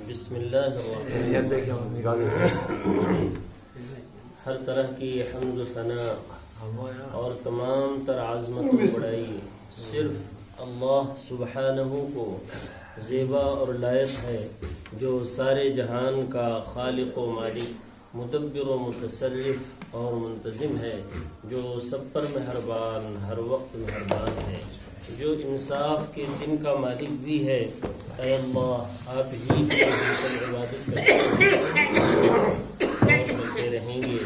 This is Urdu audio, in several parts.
بسم اللہ الرحمن الرحیم۔ ہر طرح کی حمد و ثنا اور تمام تر عظمت و بڑائی صرف اللہ سبحانہ کو زیبا اور لائق ہے، جو سارے جہان کا خالق و مالک، مدبر و متصرف اور منتظم ہے، جو سب پر مہربان، ہر وقت مہربان ہے، جو انصاف کے دن کا مالک بھی ہے۔ اے اللہ، آپ ہی کی عبادت کرتے رہیں گے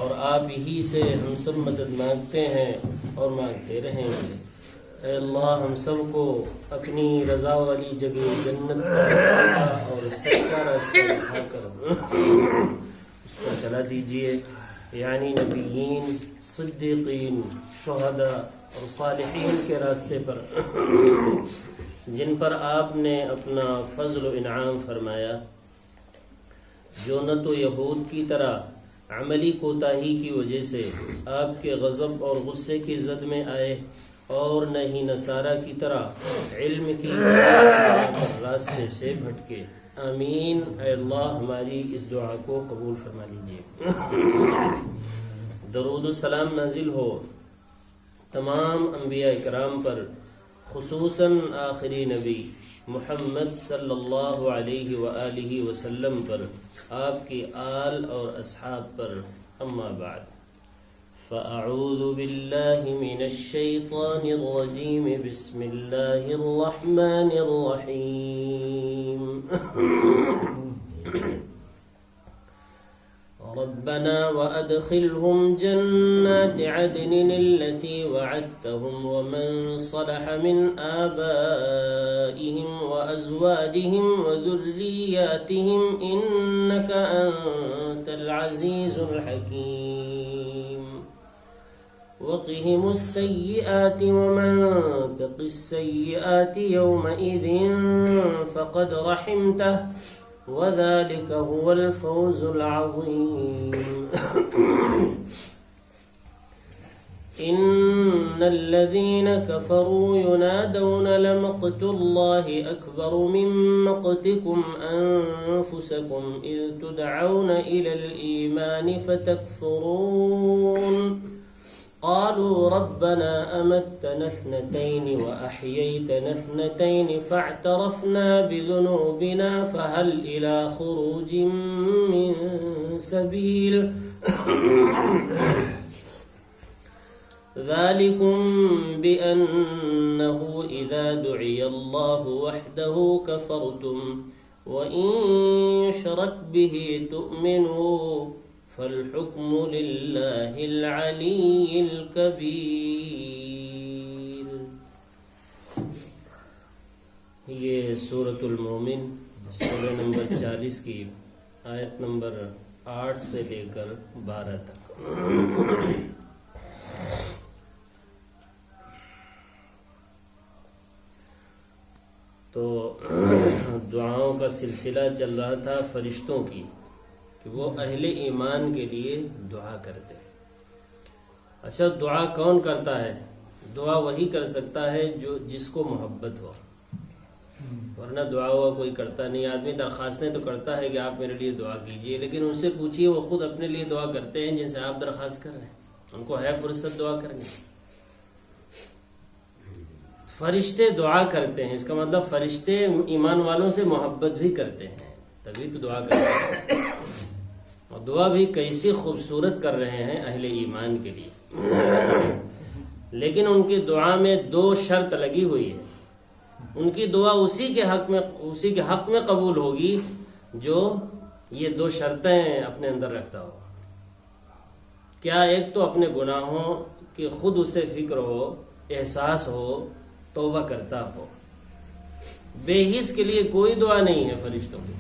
اور آپ ہی سے ہم سب مدد مانگتے ہیں اور مانگتے رہیں گے۔ اے اللہ، ہم سب کو اپنی رضا والی جگہ جنت کا سیدھا اور سچا راستہ دکھا کر اس پر چلا دیجیے، یعنی نبیین، صدیقین، شہداء اور صالحین کے راستے پر، جن پر آپ نے اپنا فضل و انعام فرمایا، جو نہ تو یہود کی طرح عملی کوتاہی کی وجہ سے آپ کے غضب اور غصے کی زد میں آئے، اور نہ ہی نصارہ کی طرح علم کی راستے سے بھٹکے۔ آمین۔ اے اللہ، ہماری اس دعا کو قبول فرما لیجیے۔ درود و سلام نازل ہو تمام انبیاء اکرام پر، خصوصاً آخری نبی محمد صلی اللہ علیہ وآلہ وسلم پر، آپ کی آل اور اصحاب پر۔ اما بعد، فاعوذ باللہ من الشیطان الرجیم، بسم اللہ الرحمن الرحیم۔ ربنا وأدخلهم جنات عدن التي وعدتهم ومن صلح من آبائهم وأزواجهم وذرياتهم إنك أنت العزيز الحكيم وقهم السيئات ومن تق السيئات يومئذ فقد رحمته وذلك هو الفوز العظيم۔ إن الذين كفروا ينادون لمقت الله أكبر من مقتكم أنفسكم إذ تدعون إلى الإيمان فتكفرون قالوا ربنا أمتنا اثنتين وأحييتنا اثنتين فاعترفنا بذنوبنا فهل إلى خروج من سبيل ذلكم بأنه إذا دعي الله وحده كفرتم وإن يشرك به تؤمنوا فالحكم للہ العلی الکبیر۔ یہ سورۃ المومن، سورہ نمبر 40 کی آیت نمبر 8 سے لے کر 12 تک۔ تو دعاؤں کا سلسلہ چل رہا تھا فرشتوں کی، کہ وہ اہل ایمان کے لیے دعا کرتے۔ اچھا، دعا کون کرتا ہے؟ دعا وہی کر سکتا ہے جس کو محبت ہو، ورنہ دعا ہوا کوئی کرتا نہیں۔ آدمی درخواستیں تو کرتا ہے کہ آپ میرے لیے دعا کیجئے، لیکن ان سے پوچھئے وہ خود اپنے لیے دعا کرتے ہیں جیسے آپ درخواست کر رہے ہیں؟ ان کو ہے فرصت دعا کرنے؟ فرشتے دعا کرتے ہیں، اس کا مطلب فرشتے ایمان والوں سے محبت بھی کرتے ہیں، تبھی تو دعا کرتے ہیں۔ اور دعا بھی کیسی خوبصورت کر رہے ہیں اہل ایمان کے لیے، لیکن ان کی دعا میں 2 شرط لگی ہوئی ہے۔ ان کی دعا اسی کے حق میں قبول ہوگی جو یہ 2 شرطیں اپنے اندر رکھتا ہو۔ کیا؟ ایک تو اپنے گناہوں کی خود اسے فکر ہو، احساس ہو، توبہ کرتا ہو۔ بے حس کے لیے کوئی دعا نہیں ہے فرشتوں کی،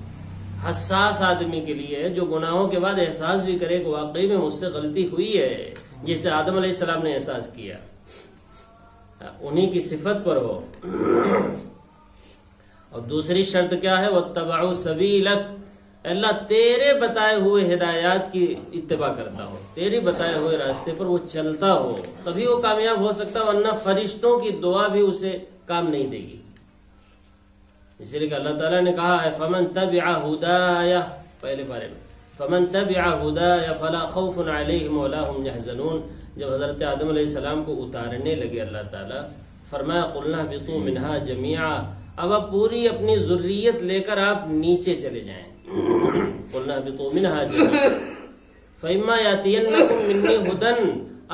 حساس آدمی کے لیے ہے، جو گناہوں کے بعد احساس بھی کرے کہ واقعی میں مجھ سے غلطی ہوئی ہے، جیسے آدم علیہ السلام نے احساس کیا، انہی کی صفت پر ہو۔ اور دوسری شرط کیا ہے؟ وَاتَّبَعُوا سَبِيلَكَ، اللہ تیرے بتائے ہوئے ہدایات کی اتباع کرتا ہو، تیرے بتائے ہوئے راستے پر وہ چلتا ہو، تبھی وہ کامیاب ہو سکتا، ورنہ فرشتوں کی دعا بھی اسے کام نہیں دے گی۔ اسی لیے کہ اللہ تعالیٰ نے کہا ہے فمن تبع ہدایا، پہلے پارے میں فمن تبع ہدایا فلا خوف علیہم ولا هم يحزنون. جب حضرت آدم علیہ السلام کو اتارنے لگے اللہ تعالیٰ، فرمایا قلنا اهبطوا منها جميعا، اب آپ پوری اپنی ذریت لے کر آپ نیچے چلے جائیں. قلنا اهبطوا منها جميعا فإما يأتينكم مني هدى،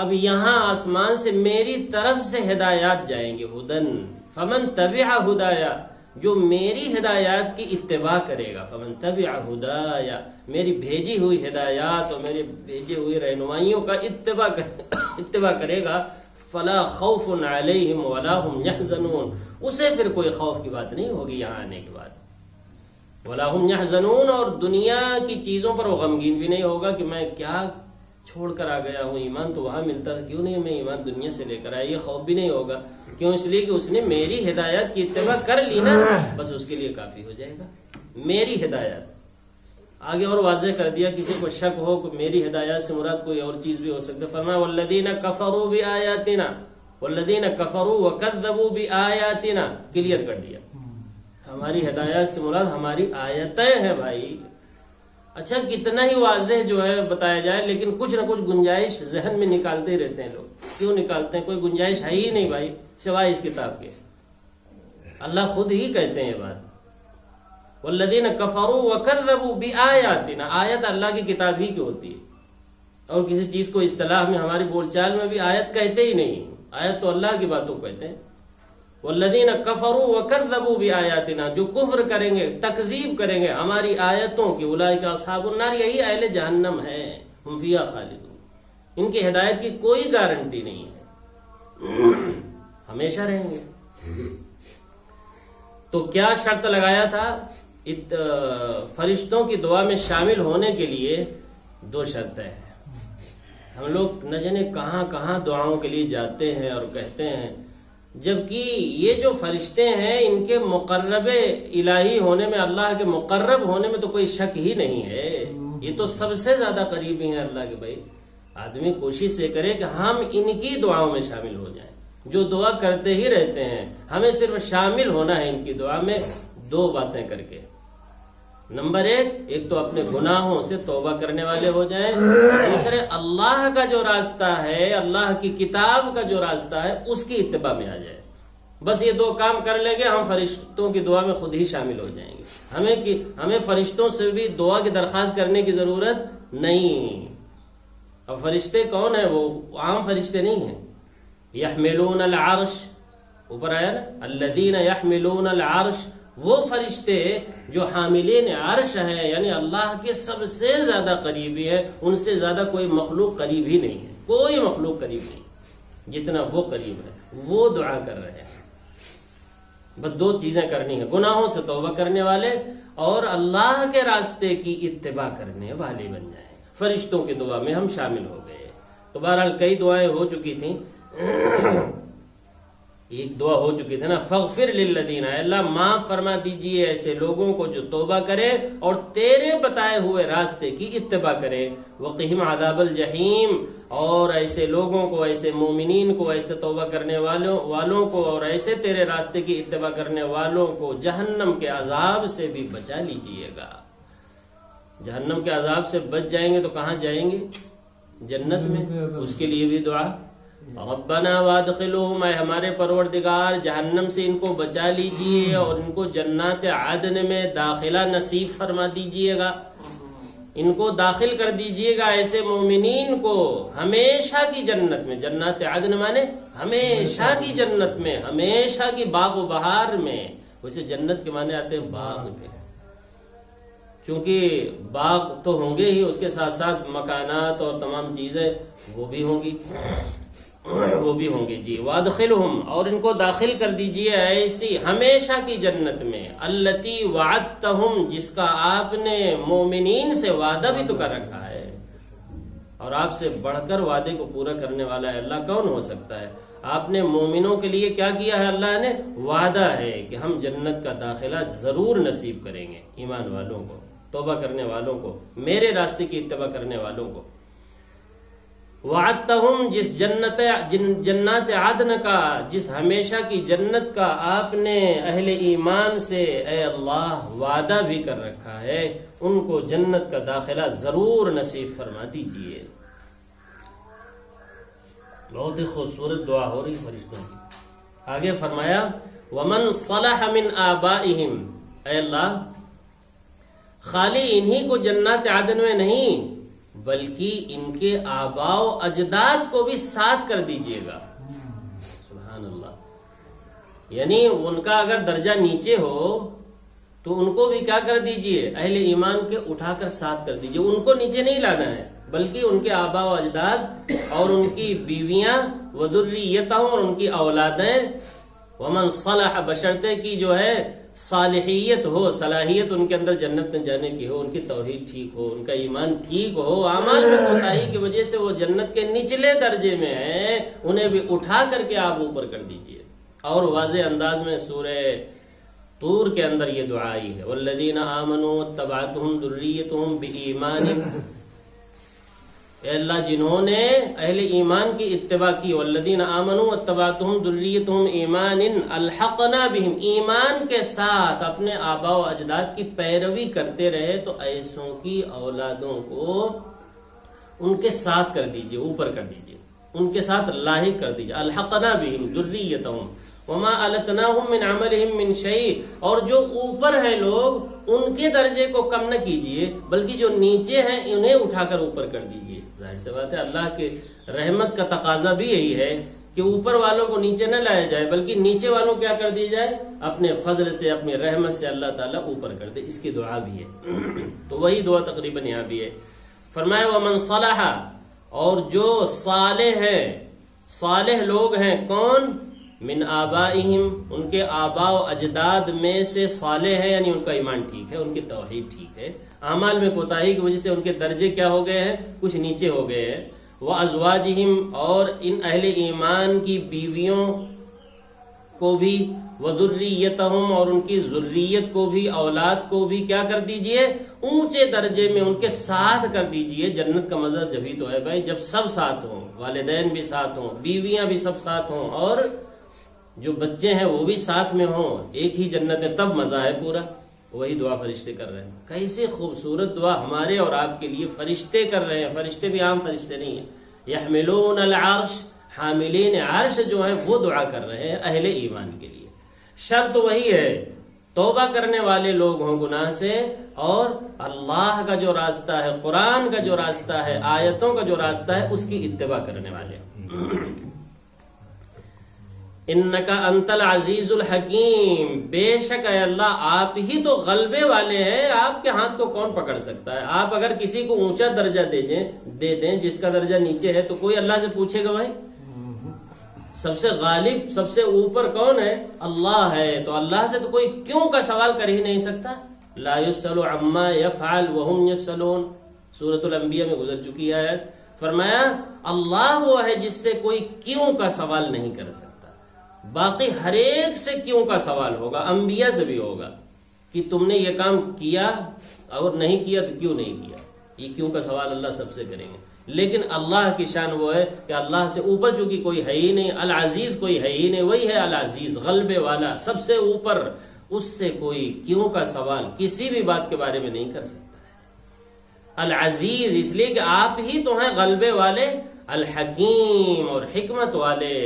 اب یہاں آسمان سے میری طرف سے ہدایات جائیں گے. ہدن فمن تبع ہدایا، جو میری ہدایات کی اتباع کرے گا. فمن تبع ہدایا، میری بھیجی ہوئی ہدایات اور میری بھیجی ہوئی رہنمائیوں کا اتباع کرے گا. فلا خوف علیہم ولا هم يحزنون، اسے پھر کوئی خوف کی بات نہیں ہوگی یہاں آنے کے بعد. ولا هم يحزنون، اور دنیا کی چیزوں پر وہ غمگین بھی نہیں ہوگا کہ میں کیا چھوڑ کر آ گیا ہوں، ایمان تو وہاں ملتا ہے، کیوں نہیں میں ایمان دنیا سے لے کر آیا. یہ خوف بھی نہیں ہوگا. کیوں؟ اس لیے کہ اس نے میری ہدایت کی اتباع کر لی نا، بس اس کے لیے کافی ہو جائے گا. میری ہدایت آگے اور واضح کر دیا. کسی کو شک ہو کہ میری ہدایت سے مراد کوئی اور چیز بھی ہو سکتا ہے، فرمایا والذین کفروا بآیاتنا، والذین کفروا وکذبوا بآیاتنا، کلیئر کر دیا. ہماری ہدایت سے مراد ہماری آیتیں ہیں بھائی. اچھا کتنا ہی واضح جو ہے بتایا جائے، لیکن کچھ نہ کچھ گنجائش ذہن میں نکالتے ہی رہتے ہیں لوگ. کیوں نکالتے ہیں؟ کوئی گنجائش ہے ہی نہیں بھائی سوائے اس کتاب کے. اللہ خود ہی کہتے ہیں یہ بات، والذین کفروا وکذبوا بآیاتنا. آیت اللہ کی کتاب ہی کی ہوتی ہے، اور کسی چیز کو اصطلاح میں ہماری بول چال میں بھی آیت کہتے ہی نہیں. آیت تو اللہ کی باتوں کو کہتے ہیں. والذین کفروا وکذبوا بآیاتنا، جو کفر کریں گے، تکذیب کریں گے ہماری آیتوں کی، اولئک اصحاب النار، یہی اہل جہنم ہے، ہم فیہا خالدون. ان کی ہدایت کی کوئی گارنٹی نہیں ہے، ہمیشہ رہیں گے. تو کیا شرط لگایا تھا؟ فرشتوں کی دعا میں شامل ہونے کے لیے 2 شرطیں ہیں. ہم لوگ نہ جانے کہاں کہاں دعاؤں کے لیے جاتے ہیں اور کہتے ہیں، جبکہ یہ جو فرشتے ہیں ان کے مقرب الہی ہونے میں، اللہ کے مقرب ہونے میں تو کوئی شک ہی نہیں ہے. یہ تو سب سے زیادہ قریبی ہیں اللہ کے. بھائی آدمی کوشش سے کرے کہ ہم ان کی دعاؤں میں شامل ہو جائیں، جو دعا کرتے ہی رہتے ہیں. ہمیں صرف شامل ہونا ہے ان کی دعا میں 2 باتیں کر کے. نمبر 1، ایک تو اپنے گناہوں سے توبہ کرنے والے ہو جائیں. دوسرے اللہ کا جو راستہ ہے، اللہ کی کتاب کا جو راستہ ہے، اس کی اتباع میں آ جائے. بس یہ 2 کام کر لیں گے، ہم فرشتوں کی دعا میں خود ہی شامل ہو جائیں گے. ہمیں فرشتوں سے بھی دعا کی درخواست کرنے کی ضرورت نہیں. اب فرشتے کون ہیں؟ وہ عام فرشتے نہیں ہیں. یحملون العرش، اوپر آیا نا الذین یحملون العرش، وہ فرشتے جو حاملین عرش ہیں، یعنی اللہ کے سب سے زیادہ قریبی ہیں. ان سے زیادہ کوئی مخلوق قریب ہی نہیں ہے، کوئی مخلوق قریب نہیں جتنا وہ قریب ہے. وہ دعا کر رہے ہیں. بس 2 چیزیں کرنی ہیں، گناہوں سے توبہ کرنے والے اور اللہ کے راستے کی اتباع کرنے والے بن جائیں. فرشتوں کی دعا میں ہم شامل ہو گئے. تو بہرحال کئی دعائیں ہو چکی تھیں. ایک دعا ہو چکی تھی نا، فغفر للذین، اللہ معاف فرما دیجئے ایسے لوگوں کو جو توبہ کریں اور تیرے بتائے ہوئے راستے کی اتباع کریں. وقہم عذاب الجحیم، اور ایسے لوگوں کو، ایسے مومنین کو، ایسے توبہ کرنے والوں کو اور ایسے تیرے راستے کی اتباع کرنے والوں کو جہنم کے عذاب سے بھی بچا لیجئے گا. جہنم کے عذاب سے بچ جائیں گے تو کہاں جائیں گے؟ جنت میں. اس کے لیے بھی دعا، ربنا وادخلوہم، اے ہمارے پروردگار جہنم سے ان کو بچا لیجئے اور ان کو جنات عدن میں داخلہ نصیب فرما دیجئے گا. ان کو داخل کر دیجئے گا ایسے مومنین کو ہمیشہ کی جنت میں. جنات عدن مانے ہمیشہ کی جنت میں، ہمیشہ کی باغ و بہار میں. ویسے جنت کے معنی آتے ہیں باغ کے، چونکہ باغ تو ہوں گے ہی، اس کے ساتھ ساتھ مکانات اور تمام چیزیں وہ بھی ہوں گی. جی. وادخلہم، اور ان کو داخل کر دیجئے ایسی ہمیشہ کی جنت میں، التی وعدتہم، جس کا آپ نے مومنین سے وعدہ بھی تو کر رکھا ہے. اور آپ سے بڑھ کر وعدے کو پورا کرنے والا ہے اللہ کون ہو سکتا ہے؟ آپ نے مومنوں کے لیے کیا کیا ہے؟ اللہ نے وعدہ ہے کہ ہم جنت کا داخلہ ضرور نصیب کریں گے ایمان والوں کو، توبہ کرنے والوں کو، میرے راستے کی اتباع کرنے والوں کو. وعدتہم جس جنات عدن کا، جس ہمیشہ کی جنت کا آپ نے اہل ایمان سے اے اللہ وعدہ بھی کر رکھا ہے، ان کو جنت کا داخلہ ضرور نصیب فرما دیجیے۔ بہت ہی خوبصورت دعا ہو رہی فرشتوں کی۔ آگے فرمایا ومن صلح من آبائہم، اے اللہ خالی انہی کو جنات عدن میں نہیں بلکہ ان کے آباء و اجداد کو بھی ساتھ کر دیجئے گا۔ سبحان اللہ، یعنی ان کا اگر درجہ نیچے ہو تو ان کو بھی کیا کر دیجئے، اہل ایمان کے اٹھا کر ساتھ کر دیجئے، ان کو نیچے نہیں لانا ہے بلکہ ان کے آباء و اجداد اور ان کی بیویاں وذریتہم اور ان کی اولادیں، ومن صلح بشرطے کی جو ہے صالحیت ہو، صلاحیت ان کے اندر جنت میں جانے کی ہو، ان کی توحید ٹھیک ہو، ان کا ایمان ٹھیک ہو، اعمال میں کوتاہی کی وجہ سے وہ جنت کے نچلے درجے میں ہیں، انہیں بھی اٹھا کر کے آپ اوپر کر دیجئے۔ اور واضح انداز میں سورہ طور کے اندر یہ دعا آئی ہے والذین آمنوا واتبعتہم ذریتہم بایمان، اے اللہ جنہوں نے اہل ایمان کی اتباع کی، والذین آمنوا واتبعتہم ذریتہم ایمان الحقنا بہم، ایمان کے ساتھ اپنے آباء و اجداد کی پیروی کرتے رہے، تو ایسوں کی اولادوں کو ان کے ساتھ کر دیجئے، اوپر کر دیجئے، ان کے ساتھ لاحق کر دیجئے، الحقنا بہم ذریتہم وما التناہم من عملہم من شیء، اور جو اوپر ہیں لوگ ان کے درجے کو کم نہ کیجئے بلکہ جو نیچے ہیں انہیں اٹھا کر اوپر کر دیجئے۔ ظاہر سی بات ہے اللہ کے رحمت کا تقاضا بھی یہی ہے کہ اوپر والوں کو نیچے نہ لایا جائے بلکہ نیچے والوں کیا کر دی جائے، اپنے فضل سے اپنی رحمت سے اللہ تعالیٰ اوپر کر دے۔ اس کی دعا بھی ہے، تو وہی دعا تقریباً یہاں بھی ہے۔ فرمایا ومن صلح، اور جو صالح ہیں، صالح لوگ ہیں کون، من آبائہم، ان کے آباء و اجداد میں سے صالح ہیں، یعنی ان کا ایمان ٹھیک ہے، ان کی توحید ٹھیک ہے، اعمال میں کوتاہی کی وجہ سے ان کے درجے کیا ہو گئے ہیں، کچھ نیچے ہو گئے ہیں، وازواجہم، اور ان اہل ایمان کی بیویوں کو بھی، وذریتہم، اور ان کی ذریت کو بھی، اولاد کو بھی کیا کر دیجئے، اونچے درجے میں ان کے ساتھ کر دیجئے۔ جنت کا مزہ جبھی تو ہے بھائی جب سب ساتھ ہوں، والدین بھی ساتھ ہوں، بیویاں بھی سب ساتھ ہوں، اور جو بچے ہیں وہ بھی ساتھ میں ہوں، ایک ہی جنت میں، تب مزہ ہے پورا۔ وہی دعا فرشتے کر رہے ہیں۔ کیسے خوبصورت دعا ہمارے اور آپ کے لیے فرشتے کر رہے ہیں۔ فرشتے بھی عام فرشتے نہیں ہیں، یحملون العرش، حاملین عرش جو ہیں وہ دعا کر رہے ہیں اہل ایمان کے لیے۔ شرط وہی ہے، توبہ کرنے والے لوگ ہوں گناہ سے، اور اللہ کا جو راستہ ہے، قرآن کا جو راستہ ہے، آیتوں کا جو راستہ ہے، اس کی اتباع کرنے والے ہوں۔ انکا انت العزیز الحکیم، بے شک اے اللہ آپ ہی تو غلبے والے ہیں، آپ کے ہاتھ کو کون پکڑ سکتا ہے۔ آپ اگر کسی کو اونچا درجہ دے دیں جس کا درجہ نیچے ہے، تو کوئی اللہ سے پوچھے گا بھائی؟ سب سے غالب، سب سے اوپر کون ہے؟ اللہ ہے، تو اللہ سے تو کوئی کیوں کا سوال کر ہی نہیں سکتا۔ لا یسأل عما یفعل وهم یسألون، سورۃ الانبیاء میں گزر چکی ہے۔ فرمایا اللہ وہ ہے جس سے کوئی کیوں کا سوال نہیں کر سکتا، باقی ہر ایک سے کیوں کا سوال ہوگا، انبیاء سے بھی ہوگا کہ تم نے یہ کام کیا، اور نہیں کیا تو کیوں نہیں کیا، یہ کیوں کا سوال اللہ سب سے کریں گے۔ لیکن اللہ کی شان وہ ہے کہ اللہ سے اوپر چونکہ کوئی ہے ہی نہیں، العزیز کوئی ہے ہی نہیں، وہی ہے العزیز، غلبے والا، سب سے اوپر، اس سے کوئی کیوں کا سوال کسی بھی بات کے بارے میں نہیں کر سکتا ہے۔ العزیز اس لیے کہ آپ ہی تو ہیں غلبے والے، الحکیم اور حکمت والے۔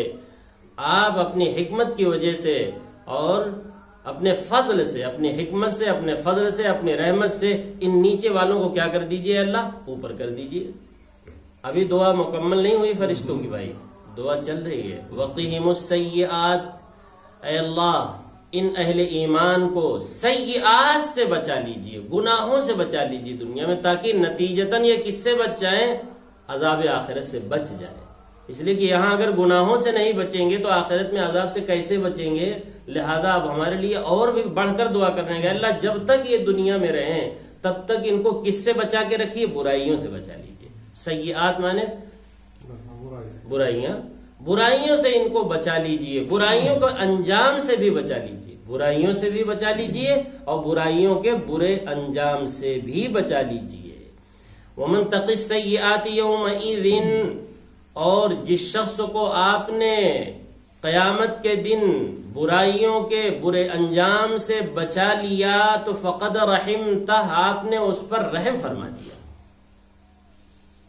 آپ اپنی حکمت کی وجہ سے اور اپنے فضل سے، اپنی حکمت سے، اپنے فضل سے، اپنی رحمت سے ان نیچے والوں کو کیا کر دیجئے اللہ، اوپر کر دیجئے۔ ابھی دعا مکمل نہیں ہوئی فرشتوں کی بھائی، دعا چل رہی ہے۔ وقیہم السیئات، اے اللہ ان اہل ایمان کو سیئات سے بچا لیجئے، گناہوں سے بچا لیجئے دنیا میں، تاکہ نتیجتاً یہ کس سے بچ جائیں، عذاب آخرت سے بچ جائیں۔ اس لیے کہ یہاں اگر گناہوں سے نہیں بچیں گے تو آخرت میں عذاب سے کیسے بچیں گے؟ لہذا اب ہمارے لیے اور بھی بڑھ کر دعا کرنے گا، اللہ جب تک یہ دنیا میں رہیں تب تک ان کو کس سے بچا کے رکھیے؟ برائیوں سے بچا لیجیے۔ سیئات مانے برائیاں، برائیوں سے ان کو بچا لیجیے، برائیوں کو انجام سے بھی بچا لیجیے، برائیوں سے بھی بچا لیجیے اور برائیوں کے برے انجام سے بھی بچا لیجیے۔ ومن تق السیئات یومئذ، اور جس شخص کو آپ نے قیامت کے دن برائیوں کے برے انجام سے بچا لیا تو فقد رحمتہ، آپ نے اس پر رحم فرما دیا۔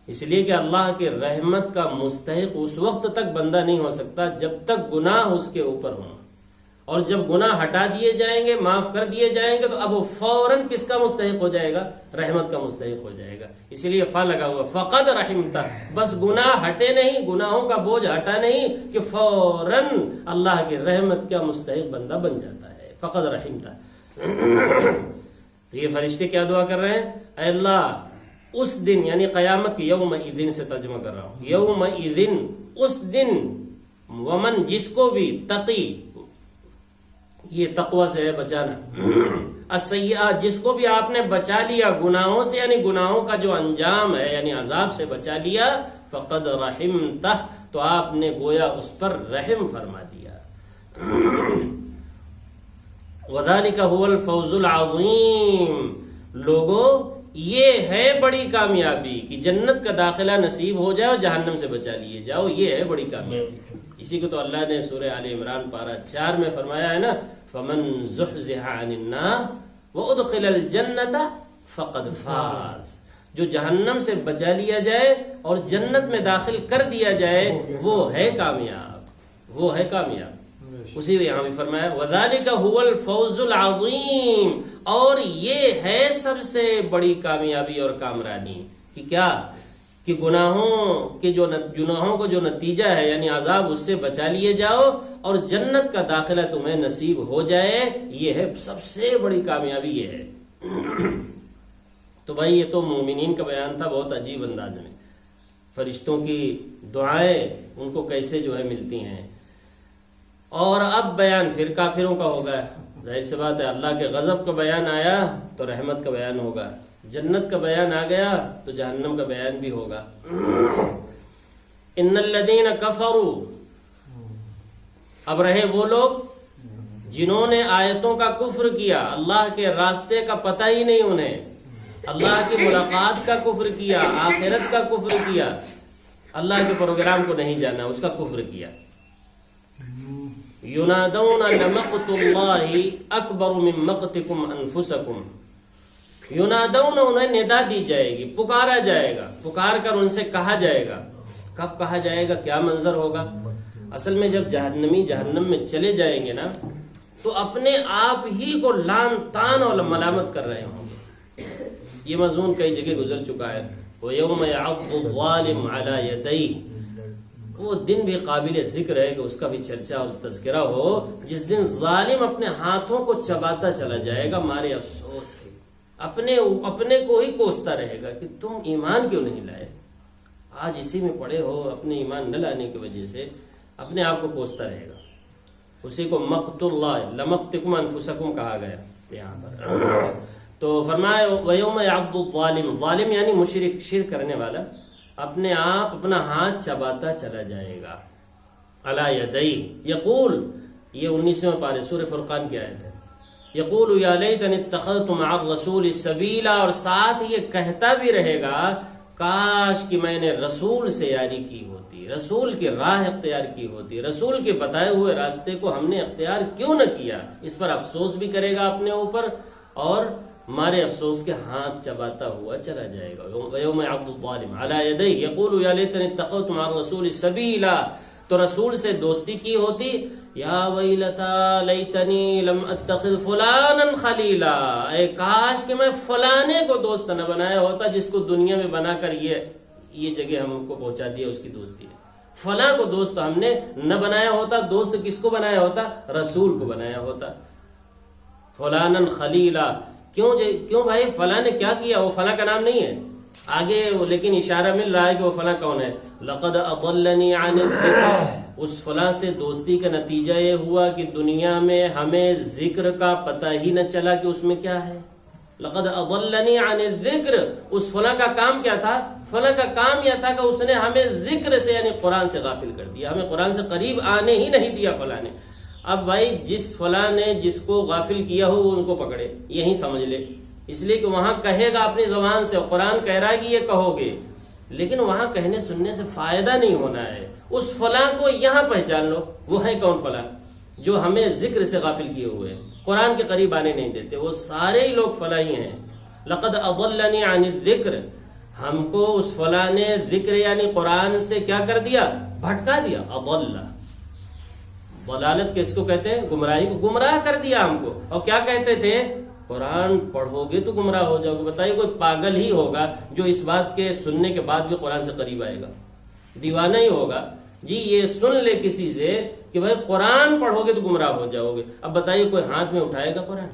اس لیے کہ اللہ کی رحمت کا مستحق اس وقت تک بندہ نہیں ہو سکتا جب تک گناہ اس کے اوپر ہوں، اور جب گناہ ہٹا دیے جائیں گے، معاف کر دیے جائیں گے، تو اب وہ فوراً کس کا مستحق ہو جائے گا؟ رحمت کا مستحق ہو جائے گا۔ اسی لیے فا لگا ہوا فقد رحمتہ، بس گناہ ہٹے نہیں، گناہوں کا بوجھ ہٹا نہیں کہ فوراً اللہ کی رحمت کا مستحق بندہ بن جاتا ہے۔ فقد رحمتہ۔ تو یہ فرشتے کیا دعا کر رہے ہیں؟ اے اللہ اس دن، یعنی قیامت کی، یوم الدین سے ترجمہ کر رہا ہوں، یوم الدین، اس دن، ومن، جس کو بھی، تقی، یہ تقوی سے ہے بچانا، السیئات، جس کو بھی آپ نے بچا لیا گناہوں سے، یعنی گناہوں کا جو انجام ہے، یعنی عذاب سے بچا لیا، فقد رحمتہ، تو آپ نے گویا اس پر رحم فرما دیا۔ وذالک هو الفوز العظیم، لوگوں یہ ہے بڑی کامیابی کہ جنت کا داخلہ نصیب ہو جائے اور جہنم سے بچا لیے جاؤ، یہ ہے بڑی کامیابی۔ اسی کو تو اللہ نے سورہ آل عمران پارہ 4 میں فرمایا ہے نا، فمن زحزح عن النار وادخل الجنۃ فقد فاز، جو جہنم سے بچا لیا جائے اور جنت میں داخل کر دیا جائے وہ ہے کامیاب، وہ ہے کامیاب۔ اسی کو یہاں بھی فرمایا وذالک هو الفوز العظیم، اور یہ ہے سب سے بڑی کامیابی اور کامرانی کہ کیا، کہ گناہوں کو جو نتیجہ ہے، یعنی عذاب، اس سے بچا لیے جاؤ اور جنت کا داخلہ تمہیں نصیب ہو جائے، یہ ہے سب سے بڑی کامیابی، یہ ہے۔ تو بھائی یہ تو مومنین کا بیان تھا بہت عجیب انداز میں، فرشتوں کی دعائیں ان کو کیسے جو ہے ملتی ہیں۔ اور اب بیان پھر کافروں کا ہوگا، ظاہر سی بات ہے، اللہ کے غضب کا بیان آیا تو رحمت کا بیان ہوگا، جنت کا بیان آ گیا تو جہنم کا بیان بھی ہوگا۔ ان الذین کفروا، اب رہے وہ لوگ جنہوں نے آیتوں کا کفر کیا، اللہ کے راستے کا پتہ ہی نہیں انہیں، اللہ کی ملاقات کا کفر کیا، آخرت کا کفر کیا، اللہ کے پروگرام کو نہیں جانا، اس کا کفر کیا۔ ینادون لمقت اللہ اکبر من مقتکم انفسکم، ینادون، انہیں ندا دی جائے گی، پکارا جائے گا، پکار کر ان سے کہا جائے گا۔ کب کہا جائے گا؟ کیا منظر ہوگا؟ اصل میں جب جہنمی جہنم میں چلے جائیں گے نا تو اپنے آپ ہی کو لعن طعن اور ملامت کر رہے ہوں گے۔ یہ مضمون کئی جگہ گزر چکا ہے۔ وَيَوْمَ يَعَضُّ الظَّالِمُ عَلَى يَدَيْهِ، وہ دن بھی قابل ذکر ہے کہ اس کا بھی چرچا اور تذکرہ ہو، جس دن ظالم اپنے ہاتھوں کو چباتا چلا جائے گا مارے افسوس کے، اپنے کو ہی کوستا رہے گا کہ تم ایمان کیوں نہیں لائے، آج اسی میں پڑے ہو، اپنے ایمان نہ لانے کی وجہ سے اپنے آپ کو کوستا رہے گا۔ اسی کو مقت اللہ لمقتکم انفسکم کہا گیا یہاں پر۔ تو فرمایا وَيَوْمَ يَعَضُّ الظَّالِمُ، ظالم یعنی مشرک، شرک کرنے والا، اپنے آپ اپنا ہاتھ چباتا چلا جائے گا۔ علی یدیہ، یقول، یہ 19ویں پارے سورہ فرقان کی آیت ہے، یقول یا لیتنی اتخذت مع الرسول سبیلا، اور ساتھ یہ کہتا بھی رہے گا کاش کہ میں نے رسول سے یاری کی ہوتی، رسول کی راہ اختیار کی ہوتی، رسول کے بتائے ہوئے راستے کو ہم نے اختیار کیوں نہ کیا۔ اس پر افسوس بھی کرے گا اپنے اوپر، اور مارے افسوس کے ہاتھ چباتا ہوا چلا جائے گا۔ وَيَوْمَ يَعَضُّ الظَّالِمُ عَلَى يَدَيْهِ يَقُولُ يَا لَيْتَنِي اتَّخَذْتُ مَعَ الرَّسُولِ سَبِيلًا، تو رسول سے دوستی کی ہوتی، یا ویلتا لیتنی لم اتخذ فلانا خلیلا، اے کاش کہ میں فلانے کو دوست نہ بنایا ہوتا جس کو دنیا میں بنا کر یہ جگہ ہم کو پہنچا دیا اس کی دوستی نے، فلاں کو دوست ہم نے نہ بنایا ہوتا۔ دوست کس کو بنایا ہوتا؟ رسول کو بنایا ہوتا۔ فلانا خلیلا، کیوں بھائی؟ فلاں نے کیا کیا؟ وہ فلاں کا نام نہیں ہے آگے، لیکن اشارہ مل رہا ہے کہ وہ فلاں کون ہے۔ لقد اضلنی عن الذکر، اس فلاں سے دوستی کا نتیجہ یہ ہوا کہ دنیا میں ہمیں ذکر کا پتہ ہی نہ چلا کہ اس میں کیا ہے۔ لقد اضلنی عن الذکر، اس فلاں کا کام کیا تھا؟ فلاں کا کام یہ تھا کہ اس نے ہمیں ذکر سے یعنی قرآن سے غافل کر دیا، ہمیں قرآن سے قریب آنے ہی نہیں دیا فلاں نے۔ اب بھائی جس فلاں نے جس کو غافل کیا ہو وہ ان کو پکڑے، یہی سمجھ لے، اس لیے کہ وہاں کہے گا اپنی زبان سے، قرآن کہہ رہا ہے کہ یہ کہو گے، لیکن وہاں کہنے سننے سے فائدہ نہیں ہونا ہے. اس فلاں کو یہاں پہچان لو. وہ ہے کون فلاں؟ جو ہمیں ذکر سے غافل کیے ہوئے ہیں، قرآن کے قریب آنے نہیں دیتے. وہ سارے ہی لوگ فلاں ہی ہیں. لقد اضلنی عن الذکر، ہم کو اس فلاں نے ذکر یعنی قرآن سے کیا کر دیا؟ بھٹکا دیا. اضل، ضلالت کس کو کہتے ہیں؟ گمراہی کو. گمراہ کر دیا ہم کو. اور کیا کہتے تھے؟ قرآن پڑھو گے تو گمراہ ہو جاؤ گے. بتائیے کوئی پاگل ہی ہوگا جو اس بات کے سننے کے بعد بھی قرآن سے قریب آئے گا؟ دیوانہ ہی ہوگا. جی یہ سن لے کسی سے کہ بھائی قرآن پڑھو گے تو گمراہ ہو جاؤ گے. اب بتائیے کوئی ہاتھ میں اٹھائے گا قرآن؟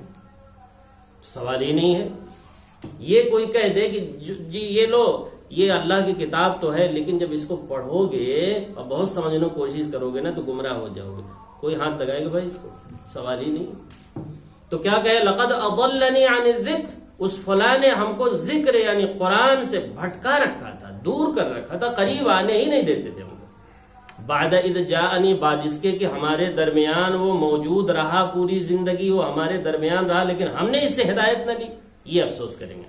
سوال ہی نہیں ہے. یہ کوئی کہہ دے کہ جی یہ لو، یہ اللہ کی کتاب تو ہے، لیکن جب اس کو پڑھو گے اور بہت سمجھنے کی کوشش کرو گے نا تو گمراہ ہو جاؤ گے. کوئی ہاتھ لگائے گا بھائی اس کو؟ سوال ہی نہیں. تو کیا کہے؟ لقد اضلنی عن الذکر، اس فلاں نے ہم کو ذکر یعنی قرآن سے بھٹکا رکھا تھا، دور کر رکھا تھا، قریب آنے ہی نہیں دیتے تھے ہم کو. بعد اذ جاءنی، بعد اس کے کہ ہمارے درمیان وہ موجود رہا، پوری زندگی وہ ہمارے درمیان رہا، لیکن ہم نے اس سے ہدایت نہ لی. یہ افسوس کریں گے.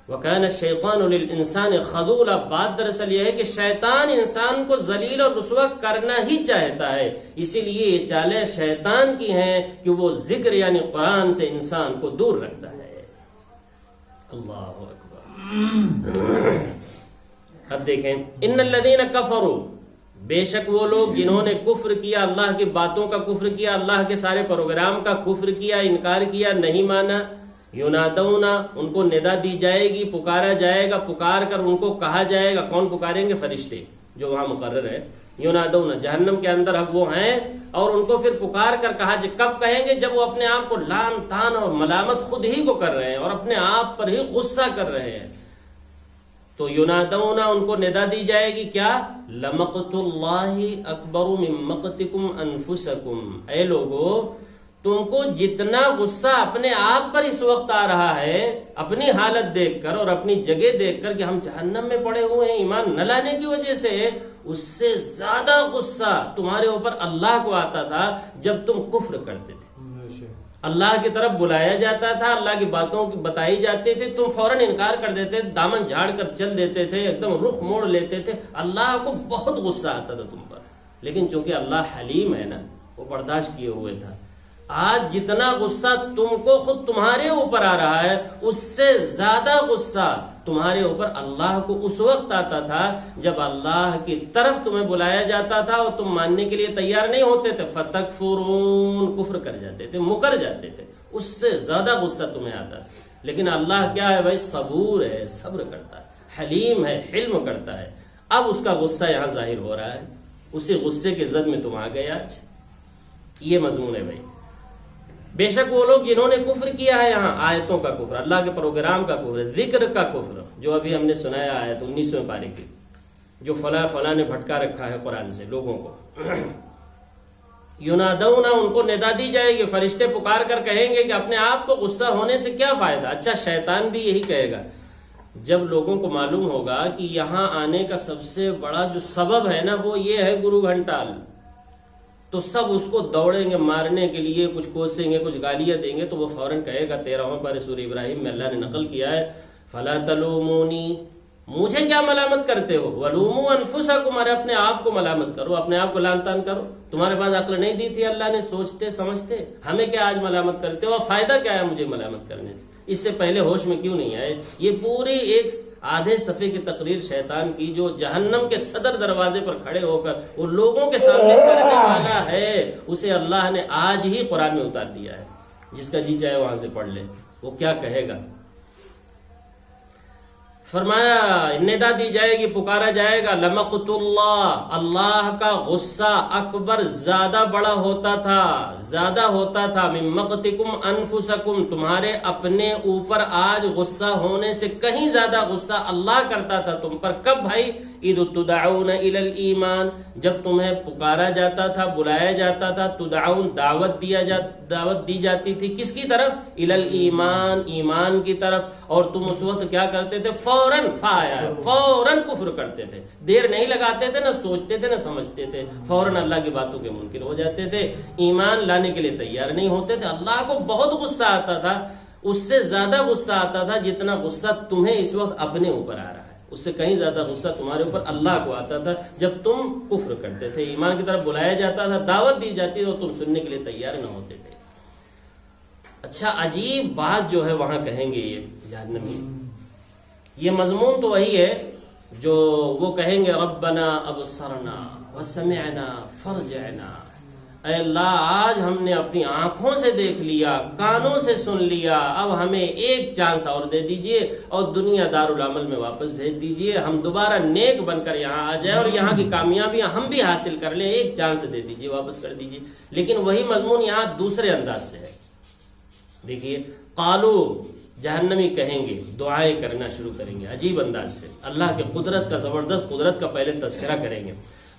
وَكَانَ الشَّيْطَانُ لِلْإِنسَانِ خَذُولًا، بات دراصل یہ ہے کہ شیطان انسان کو ذلیل اور رسوا کرنا ہی چاہتا ہے. اسی لیے یہ چالیں شیطان کی ہیں کہ وہ ذکر یعنی قرآن سے انسان کو دور رکھتا ہے. اللہ اکبر. اب دیکھیں، ان الذین کفروا، بے شک وہ لوگ جنہوں نے کفر کیا، اللہ کی باتوں کا کفر کیا، اللہ کے سارے پروگرام کا کفر کیا، انکار کیا، نہیں مانا. ینادون، ان کو ندا دی جائے گی، پکارا جائے گا، پکار کر ان کو کہا جائے گا. کون پکاریں گے؟ فرشتے جو وہاں مقرر ہیں. ینادون، جہنم کے اندر اب وہ ہیں، اور ان کو پھر پکار کر کہا جائے. کب کہیں گے؟ جب وہ اپنے آپ کو لان تان اور ملامت خود ہی کو کر رہے ہیں اور اپنے آپ پر ہی غصہ کر رہے ہیں. تو ینادون، ان کو ندا دی جائے گی. کیا؟ لمقت اللہ اکبر من مقتکم انفسکم، اے لوگو تم کو جتنا غصہ اپنے آپ پر اس وقت آ رہا ہے، اپنی حالت دیکھ کر اور اپنی جگہ دیکھ کر کہ ہم جہنم میں پڑے ہوئے ہیں ایمان نہ لانے کی وجہ سے، اس سے زیادہ غصہ تمہارے اوپر اللہ کو آتا تھا جب تم کفر کرتے تھے. اللہ کی طرف بلایا جاتا تھا، اللہ کی باتوں بتائی جاتی تھی، تم فوراً انکار کر دیتے، دامن جھاڑ کر چل دیتے تھے، ایک دم رخ موڑ لیتے تھے. اللہ کو بہت غصہ آتا تھا تم پر، لیکن چونکہ اللہ حلیم ہے نا، وہ برداشت کیے ہوئے تھا. آج جتنا غصہ تم کو خود تمہارے اوپر آ رہا ہے، اس سے زیادہ غصہ تمہارے اوپر اللہ کو اس وقت آتا تھا جب اللہ کی طرف تمہیں بلایا جاتا تھا اور تم ماننے کے لیے تیار نہیں ہوتے تھے. فتکفرون، کفر کر جاتے تھے، مکر جاتے تھے. اس سے زیادہ غصہ تمہیں آتا ہے. لیکن اللہ کیا ہے بھائی؟ صبور ہے، صبر کرتا ہے، حلیم ہے، حلم کرتا ہے. اب اس کا غصہ یہاں ظاہر ہو رہا ہے. اسی غصے کے زد میں تم آ گئے آج. یہ مضمون ہے بھائی. بے شک وہ لوگ جنہوں نے کفر کیا ہے، یہاں آیتوں کا کفر، اللہ کے پروگرام کا کفر، ذکر کا کفر، جو ابھی ہم نے سنایا آیت 19ویں پارے کی، جو فلاں فلاں نے بھٹکا رکھا ہے قرآن سے لوگوں کو. ینادون، ان کو ندا دی جائے گی، فرشتے پکار کر کہیں گے کہ اپنے آپ کو غصہ ہونے سے کیا فائدہ. اچھا شیطان بھی یہی کہے گا جب لوگوں کو معلوم ہوگا کہ یہاں آنے کا سب سے بڑا جو سبب ہے نا وہ یہ ہے گرو گھنٹال، تو سب اس کو دوڑیں گے مارنے کے لیے، کچھ کوسیں گے، کچھ گالیاں دیں گے. تو وہ فوراً کہے گا 13واں پارہ سورہ ابراہیم میں اللہ نے نقل کیا ہے، فلا تلومونی، مجھے کیا ملامت کرتے ہو، ولوموا انفسکم، ارے اپنے آپ کو ملامت کرو، اپنے آپ کو لان تان کرو. تمہارے پاس عقل نہیں دی تھی اللہ نے سوچتے سمجھتے؟ ہمیں کیا آج ملامت کرتے ہو؟ اور فائدہ کیا ہے مجھے ملامت کرنے سے؟ اس سے پہلے ہوش میں کیوں نہیں آئے؟ یہ پوری ایک آدھے صفحے کی تقریر شیطان کی، جو جہنم کے صدر دروازے پر کھڑے ہو کر وہ لوگوں کے سامنے کرنے والا ہے، اسے اللہ نے آج ہی قرآن میں اتار دیا ہے. جس کا جی چاہے وہاں سے پڑھ لے. وہ کیا کہے گا؟ فرمایا ندا دی جائے گی، پکارا جائے گا، لمقت اللہ، اللہ کا غصہ اکبر، زیادہ بڑا ہوتا تھا، زیادہ ہوتا تھا، من مقتکم انفسکم، تمہارے اپنے اوپر آج غصہ ہونے سے کہیں زیادہ غصہ اللہ کرتا تھا تم پر. کب بھائی؟ اذ تدعون الی الایمان، جب تمہیں پکارا جاتا تھا، بلایا جاتا تھا، تدعون دعوت دی جاتی تھی کس کی طرف؟ الی الایمان، ایمان کی طرف. اور تم اس وقت کیا کرتے تھے؟ فوراً کفر کرتے تھے، دیر نہیں لگاتے تھے، نہ سوچتے تھے نہ سمجھتے تھے، فوراً اللہ کی باتوں کے منکر ہو جاتے تھے، ایمان لانے کے لیے تیار نہیں ہوتے تھے. اللہ کو بہت غصہ آتا تھا، اس سے زیادہ غصہ آتا تھا جتنا غصہ تمہیں اس وقت اپنے اوپر آ رہا ہے. اس سے کہیں زیادہ غصہ تمہارے اوپر اللہ کو آتا تھا جب تم کفر کرتے تھے، ایمان کی طرف بلایا جاتا تھا، دعوت دی جاتی تو تم سننے کے لیے تیار نہ ہوتے تھے۔ اچھا عجیب بات جو ہے وہاں کہیں گے یہ جہنمی، یہ مضمون تو وہی ہے جو وہ کہیں گے ربنا ابصرنا وسمعنا فرجعنا، اے اللہ آج ہم نے اپنی آنکھوں سے دیکھ لیا، کانوں سے سن لیا، اب ہمیں ایک چانس اور دے دیجئے اور دنیا دارالعمل میں واپس بھیج دیجئے، ہم دوبارہ نیک بن کر یہاں آ جائیں اور یہاں کی کامیابیاں ہم بھی حاصل کر لیں، ایک چانس دے دیجئے، واپس کر دیجئے۔ لیکن وہی مضمون یہاں دوسرے انداز سے ہے۔ دیکھیے قالو، جہنمی کہیں گے، دعائیں کرنا شروع کریں گے عجیب انداز سے، اللہ کے قدرت کا، زبردست قدرت کا پہلے تذکرہ کریں گے۔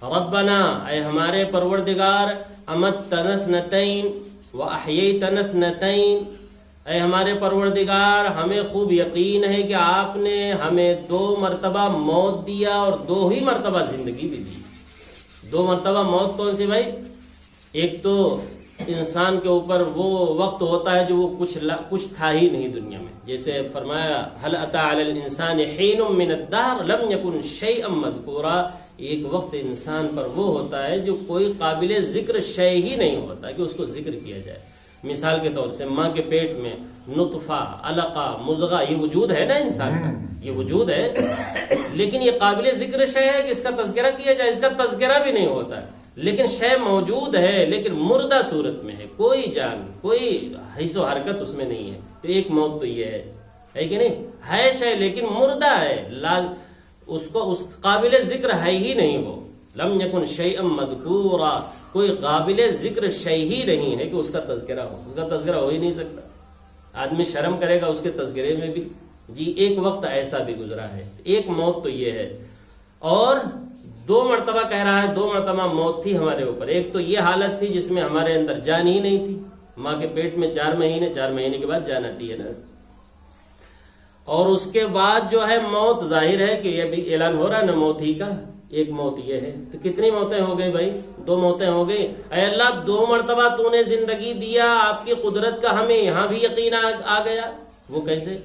ربنا، اے ہمارے پروردگار، امتنا اثنتین واحییتنا اثنتین، اے ہمارے پروردگار ہمیں خوب یقین ہے کہ آپ نے ہمیں 2 مرتبہ موت دیا اور 2 ہی مرتبہ زندگی بھی دی۔ 2 مرتبہ موت کون سی بھائی؟ ایک تو انسان کے اوپر وہ وقت ہوتا ہے جو وہ کچھ تھا ہی نہیں دنیا میں، جیسے فرمایا هل اتى على الانسان حين من الدهر لم يكن شيئا مذكورا، ایک وقت انسان پر وہ ہوتا ہے جو کوئی قابل ذکر شے ہی نہیں ہوتا کہ اس کو ذکر کیا جائے۔ مثال کے طور سے ماں کے پیٹ میں نطفہ، علقہ، مضغہ، یہ وجود ہے نا انسان کا، یہ وجود ہے، لیکن یہ قابل ذکر شے ہے کہ اس کا تذکرہ کیا جائے، اس کا تذکرہ بھی نہیں ہوتا ہے، لیکن شے موجود ہے لیکن مردہ صورت میں ہے، کوئی جان، کوئی حیث و حرکت اس میں نہیں ہے۔ تو ایک موت تو یہ ہے کہ نہیں، ہے شے لیکن مردہ ہے، اس کو اس قابل ذکر ہے ہی نہیں، وہ لم یکن شیئا مذکورا، کوئی قابل ذکر شے ہی نہیں ہے کہ اس کا تذکرہ ہو، اس کا تذکرہ ہو ہی نہیں سکتا۔ آدمی شرم کرے گا اس کے تذکرے میں بھی، جی ایک وقت ایسا بھی گزرا ہے۔ ایک موت تو یہ ہے، اور 2 مرتبہ کہہ رہا ہے، 2 مرتبہ موت تھی ہمارے اوپر۔ ایک تو یہ حالت تھی جس میں ہمارے اندر جان ہی نہیں تھی، ماں کے پیٹ میں 4 مہینے، 4 مہینے کے بعد جان آتی ہے نا، اور اس کے بعد جو ہے موت، ظاہر ہے کہ یہ بھی اعلان ہو رہا ہے نا موت ہی کا، ایک موت یہ ہے۔ تو کتنی موتیں ہو گئی بھائی؟ 2 موتیں ہو گئی۔ اے اللہ 2 مرتبہ تو نے زندگی دیا، آپ کی قدرت کا ہمیں یہاں بھی یقین آ گیا۔ وہ کیسے؟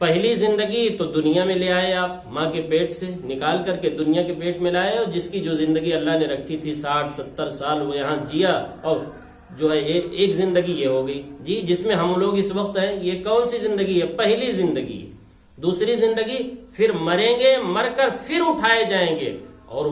پہلی زندگی تو دنیا میں لے آئے آپ، ماں کے پیٹ سے نکال کر کے دنیا کے پیٹ میں لائے، اور جس کی جو زندگی اللہ نے رکھی تھی 60-70 سال وہ یہاں جیا، اور جو ہے ایک زندگی یہ ہو گئی جی، جس میں ہم لوگ اس وقت ہیں۔ یہ کون سی زندگی ہے؟ پہلی زندگی۔ دوسری زندگی پھر مریں گے، مر کر پھر اٹھائے جائیں گے، اور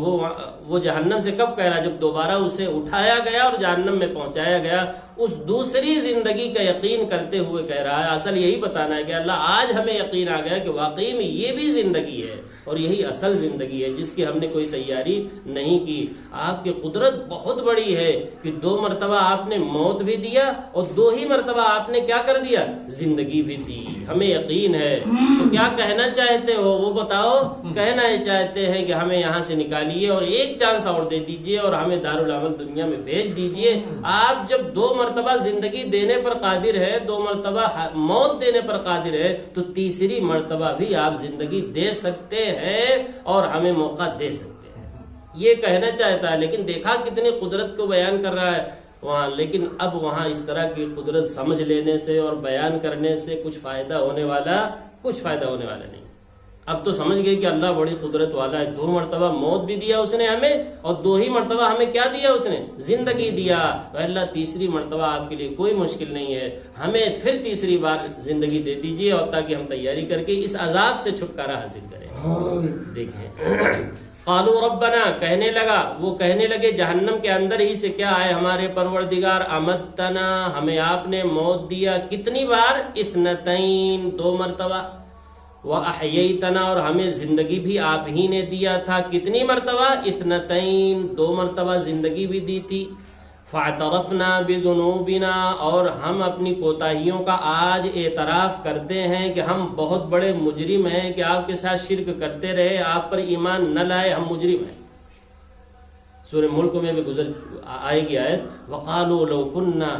وہ جہنم سے کب کہہ رہا؟ جب دوبارہ اسے اٹھایا گیا اور جہنم میں پہنچایا گیا، اس دوسری زندگی کا یقین کرتے ہوئے کہہ رہا ہے، اصل یہی بتانا ہے کہ اللہ آج ہمیں یقین آ گیا کہ واقعی میں یہ بھی زندگی ہے، اور یہی اصل زندگی ہے جس کی ہم نے کوئی تیاری نہیں کی۔ آپ کی قدرت بہت بڑی ہے کہ 2 مرتبہ آپ نے موت بھی دیا اور 2 ہی مرتبہ آپ نے کیا کر دیا؟ زندگی بھی دی۔ ہمیں یقین ہے، تو کیا کہنا چاہتے ہو وہ بتاؤ؟ کہنا یہ چاہتے ہیں کہ ہمیں یہاں سے نکالیے اور ایک چانس اور دے دیجئے اور ہمیں دارالعمل دنیا میں بھیج دیجئے۔ آپ جب 2 مرتبہ زندگی دینے پر قادر ہے، 2 مرتبہ موت دینے پر قادر ہے، تو تیسری مرتبہ بھی آپ زندگی دے سکتے ہیں اور ہمیں موقع دے سکتے ہیں، یہ کہنا چاہتا ہے۔ لیکن دیکھا کتنی قدرت کو بیان کر رہا ہے وہاں، لیکن اب وہاں اس طرح کی قدرت سمجھ لینے سے اور بیان کرنے سے کچھ فائدہ ہونے والا نہیں۔ اب تو سمجھ گئی کہ اللہ بڑی قدرت والا ہے۔ 2 مرتبہ موت بھی دیا اس نے ہمیں، اور 2 ہی مرتبہ ہمیں کیا دیا؟ اس نے زندگی دیا۔ اللہ تیسری مرتبہ آپ کے لیے کوئی مشکل نہیں ہے، ہمیں پھر تیسری بار زندگی دے دیجئے، اور تاکہ ہم تیاری کر کے اس عذاب سے چھٹکارا حاصل کریں۔ دیکھیں قالوا ربنا، کہنے لگے جہنم کے اندر ہی سے، کیا ہے ہمارے پروردگار، امتنا، ہمیں آپ نے موت دیا، کتنی بار؟ اثنتین، 2 مرتبہ، وَأَحْيَيْتَنَا، اور ہمیں زندگی بھی آپ ہی نے دیا تھا، کتنی مرتبہ؟ اثنتین، 2 مرتبہ زندگی بھی دی تھی۔ فَاعْتَرَفْنَا بِذُنُوبِنَا، اور ہم اپنی کوتاہیوں کا آج اعتراف کرتے ہیں کہ ہم بہت بڑے مجرم ہیں، کہ آپ کے ساتھ شرک کرتے رہے، آپ پر ایمان نہ لائے، ہم مجرم ہیں۔ سورہ ملک میں بھی گزر آئے گی آیت، وَقَالُوا لَوْ كُنَّا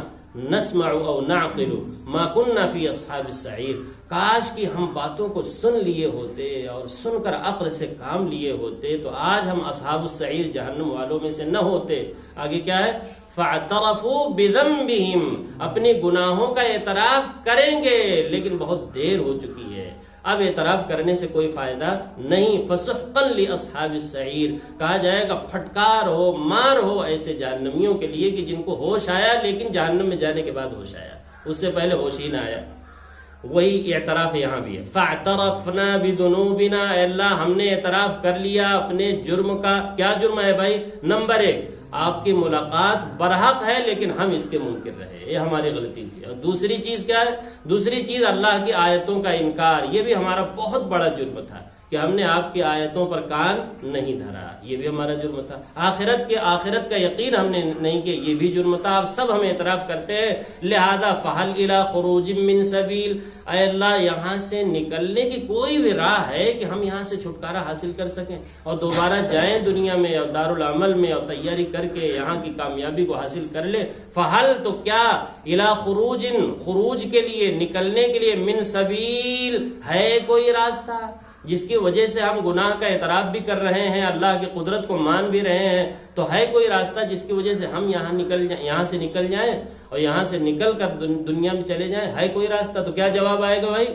نسمع او نعقل ما كنا فی اصحاب السعیر، کاش کہ ہم باتوں کو سن لیے ہوتے اور سن کر عقل سے کام لیے ہوتے تو آج ہم اصحاب السعیر جہنم والوں میں سے نہ ہوتے۔ آگے کیا ہے؟ فاعترفوا بذنبہم، اپنے گناہوں کا اعتراف کریں گے لیکن بہت دیر ہو چکی ہے، اب اعتراف کرنے سے کوئی فائدہ نہیں. فسحقا لاصحاب السعیر، کہا جائے گا پھٹکار ہو، مار ہو ایسے جہنمیوں کے لیے کہ جن کو ہوش آیا لیکن جہنم میں جانے کے بعد ہوش آیا، اس سے پہلے ہوش ہی نہ آیا. وہی اعتراف یہاں بھی ہے. فاعترفنا بذنوبنا، اے اللہ ہم نے اعتراف کر لیا اپنے جرم کا. کیا جرم ہے بھائی؟ نمبر 1، آپ کی ملاقات برحق ہے لیکن ہم اس کے منکر رہے، یہ ہماری غلطی تھی. اور دوسری چیز کیا ہے؟ دوسری چیز اللہ کی آیتوں کا انکار، یہ بھی ہمارا بہت بڑا جرم تھا کہ ہم نے آپ کی آیتوں پر کان نہیں دھرا، یہ بھی ہمارا جرم تھا. آخرت کا یقین ہم نے نہیں کیا، یہ بھی جرم تھا. آپ سب ہمیں اعتراف کرتے ہیں. لہذا فہل الی خروج من سبیل، اے اللہ یہاں سے نکلنے کی کوئی بھی راہ ہے کہ ہم یہاں سے چھٹکارا حاصل کر سکیں اور دوبارہ جائیں دنیا میں اور دارالعمل میں اور تیاری کر کے یہاں کی کامیابی کو حاصل کر لیں. فہل تو کیا، الی خروج، خروج کے لیے، نکلنے کے لیے، من سبیل ہے کوئی راستہ جس کی وجہ سے ہم گناہ کا اعتراف بھی کر رہے ہیں، اللہ کی قدرت کو مان بھی رہے ہیں، تو ہے کوئی راستہ جس کی وجہ سے ہم یہاں سے نکل جائیں اور یہاں سے نکل کر دنیا میں چلے جائیں؟ ہے کوئی راستہ؟ تو کیا جواب آئے گا بھائی؟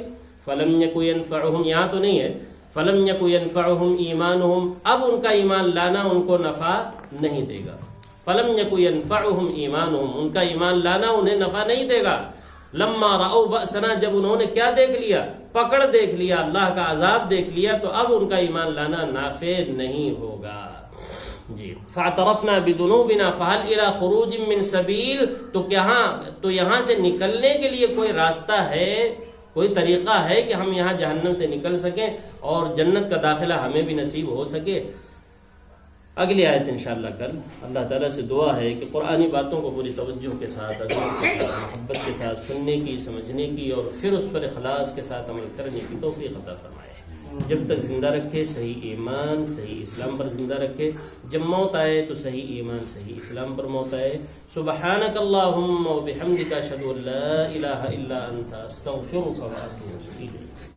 فلم یکو ینفعہم، یہاں تو نہیں ہے فلم یکو ینفعہم ایمانہم، اب ان کا ایمان لانا ان کو نفع نہیں دے گا. فلم یکو ینفعہم ایمانہم، ان کا ایمان لانا انہیں نفع نہیں دے گا. لما رأوا بأسنا، جب انہوں نے کیا دیکھ لیا؟ پکڑ دیکھ لیا، اللہ کا عذاب دیکھ لیا، تو اب ان کا ایمان لانا نافع نہیں ہوگا. جی فاعترفنا بذنوبنا فهل الى خروج من سبیل، تو یہاں سے نکلنے کے لیے کوئی راستہ ہے، کوئی طریقہ ہے کہ ہم یہاں جہنم سے نکل سکیں اور جنت کا داخلہ ہمیں بھی نصیب ہو سکے. اگلی آیت انشاءاللہ کل. اللہ تعالیٰ سے دعا ہے کہ قرآنی باتوں کو پوری توجہ کے ساتھ، عظمت کے ساتھ، محبت کے ساتھ سننے کی، سمجھنے کی اور پھر اس پر اخلاص کے ساتھ عمل کرنے کی توفیق عطا فرمائے. جب تک زندہ رکھے صحیح ایمان، صحیح اسلام پر زندہ رکھے. جب موت آئے تو صحیح ایمان، صحیح اسلام پر موت آئے. سبحانک اللہم و بحمدک اشہد ان لا الہ الا انت استغفرک و اتوب الیک.